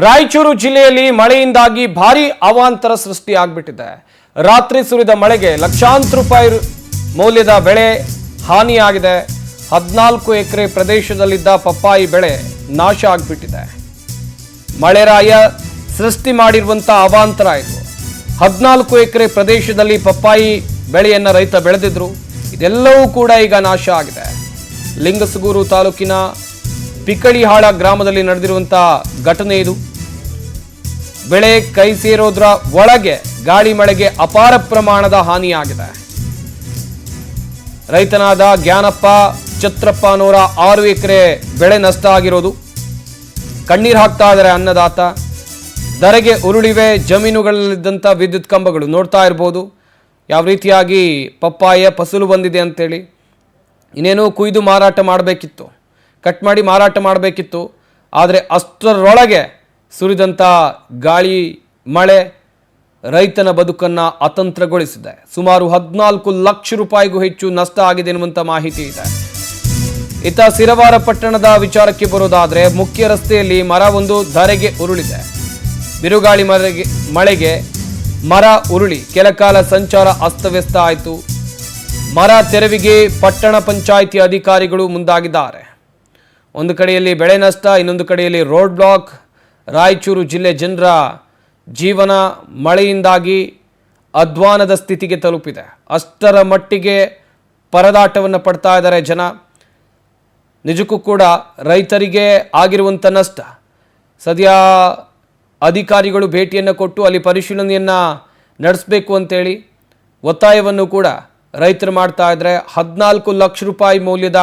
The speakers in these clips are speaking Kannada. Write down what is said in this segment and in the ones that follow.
ರಾಯಚೂರು ಜಿಲ್ಲೆಯಲ್ಲಿ ಮಳೆಯಿಂದಾಗಿ ಭಾರೀ ಅವಾಂತರ ಸೃಷ್ಟಿಯಾಗ್ಬಿಟ್ಟಿದೆ. ರಾತ್ರಿ ಸುರಿದ ಮಳೆಗೆ ಲಕ್ಷಾಂತರ ರೂಪಾಯಿ ಮೌಲ್ಯದ ಬೆಳೆ ಹಾನಿಯಾಗಿದೆ. 14 ಎಕರೆ ಪ್ರದೇಶದಲ್ಲಿದ್ದ ಪಪ್ಪಾಯಿ ಬೆಳೆ ನಾಶ ಆಗಿಬಿಟ್ಟಿದೆ. ಮಳೆರಾಯ ಸೃಷ್ಟಿ ಮಾಡಿರುವಂತಹ ಅವಾಂತರ ಇದು. 14 ಎಕರೆ ಪ್ರದೇಶದಲ್ಲಿ ಪಪ್ಪಾಯಿ ಬೆಳೆಯನ್ನು ರೈತ ಬೆಳೆದಿದ್ರು. ಇದೆಲ್ಲವೂ ಕೂಡ ಈಗ ನಾಶ ಆಗಿದೆ. ಲಿಂಗಸಗೂರು ತಾಲೂಕಿನ ಪಿಕಳಿಹಾಳ ಗ್ರಾಮದಲ್ಲಿ ನಡೆದಿರುವಂತಹ ಘಟನೆ ಇದು. ಬೆಳೆ ಕೈ ಸೇರೋದ್ರ ಒಳಗೆ ಗಾಳಿ ಮಳೆಗೆ ಅಪಾರ ಪ್ರಮಾಣದ ಹಾನಿಯಾಗಿದೆ. ರೈತನಾದ ಜ್ಞಾನಪ್ಪ ಛತ್ರಪ್ಪ ಅನ್ನೋರ 6 ಎಕರೆ ಬೆಳೆ ನಷ್ಟ ಆಗಿರೋದು. ಕಣ್ಣೀರು ಹಾಕ್ತಾ ಇದ್ದಾರೆ ಅನ್ನದಾತ. ಧರೆಗೆ ಉರುಳಿವೆ ಜಮೀನುಗಳಲ್ಲಿದ್ದಂಥ ವಿದ್ಯುತ್ ಕಂಬಗಳು. ನೋಡ್ತಾ ಇರ್ಬೋದು ಯಾವ ರೀತಿಯಾಗಿ ಪಪ್ಪಾಯ ಫಸಲು ಬಂದಿದೆ ಅಂತೇಳಿ. ಇನ್ನೇನು ಕುಯ್ದು ಮಾರಾಟ ಮಾಡಬೇಕಿತ್ತು, ಕಟ್ ಮಾಡಿ ಮಾರಾಟ ಮಾಡಬೇಕಿತ್ತು. ಆದರೆ ಅಷ್ಟರೊಳಗೆ ಸುರಿದಂಥ ಗಾಳಿ ಮಳೆ ರೈತನ ಬದುಕನ್ನು ಅತಂತ್ರಗೊಳಿಸಿದೆ. ಸುಮಾರು 14 ಲಕ್ಷ ರೂಪಾಯಿಗೂ ಹೆಚ್ಚು ನಷ್ಟ ಆಗಿದೆ ಎನ್ನುವಂಥ ಮಾಹಿತಿ ಇದೆ. ಇತ್ತ ಸಿರವಾರ ಪಟ್ಟಣದ ವಿಚಾರಕ್ಕೆ ಬರೋದಾದರೆ ಮುಖ್ಯ ರಸ್ತೆಯಲ್ಲಿ ಮರ ಒಂದು ಧರೆಗೆ ಉರುಳಿದೆ. ಬಿರುಗಾಳಿ ಮಳೆಗೆ ಮರ ಉರುಳಿ ಕೆಲಕಾಲ ಸಂಚಾರ ಅಸ್ತವ್ಯಸ್ತ ಆಯಿತು. ಮರ ತೆರವಿಗೆ ಪಟ್ಟಣ ಪಂಚಾಯಿತಿ ಅಧಿಕಾರಿಗಳು ಮುಂದಾಗಿದ್ದಾರೆ. ಒಂದು ಕಡೆಯಲ್ಲಿ ಬೆಳೆ ನಷ್ಟ, ಇನ್ನೊಂದು ಕಡೆಯಲ್ಲಿ ರೋಡ್ ಬ್ಲಾಕ್. ರಾಯಚೂರು ಜಿಲ್ಲೆ ಜನರ ಜೀವನ ಮಳೆಯಿಂದಾಗಿ ಅಧ್ವಾನದ ಸ್ಥಿತಿಗೆ ತಲುಪಿದೆ. ಅಷ್ಟರ ಮಟ್ಟಿಗೆ ಪರದಾಟವನ್ನು ಪಡ್ತಾ ಇದ್ದಾರೆ ಜನ. ನಿಜಕ್ಕೂ ಕೂಡ ರೈತರಿಗೆ ಆಗಿರುವಂಥ ನಷ್ಟ ಸದ್ಯ ಅಧಿಕಾರಿಗಳು ಭೇಟಿಯನ್ನು ಕೊಟ್ಟು ಅಲ್ಲಿ ಪರಿಶೀಲನೆಯನ್ನು ನಡೆಸಬೇಕು ಅಂತೇಳಿ ಒತ್ತಾಯವನ್ನು ಕೂಡ ರೈತರು ಮಾಡ್ತಾ ಇದ್ದಾರೆ. 14 ಲಕ್ಷ ರೂಪಾಯಿ ಮೌಲ್ಯದ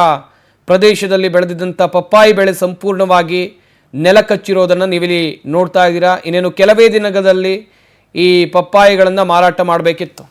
ಪ್ರದೇಶದಲ್ಲಿ ಬೆಳೆದಿದ್ದಂಥ ಪಪ್ಪಾಯಿ ಬೆಳೆ ಸಂಪೂರ್ಣವಾಗಿ ನೆಲ ಕಚ್ಚಿರೋದನ್ನು ನೀವಿಲ್ಲಿ ನೋಡ್ತಾ ಇದ್ದೀರಾ. ಇನ್ನೇನು ಕೆಲವೇ ದಿನಗಳಲ್ಲಿ ಈ ಪಪ್ಪಾಯಿಗಳನ್ನು ಮಾರಾಟ ಮಾಡಬೇಕಿತ್ತು.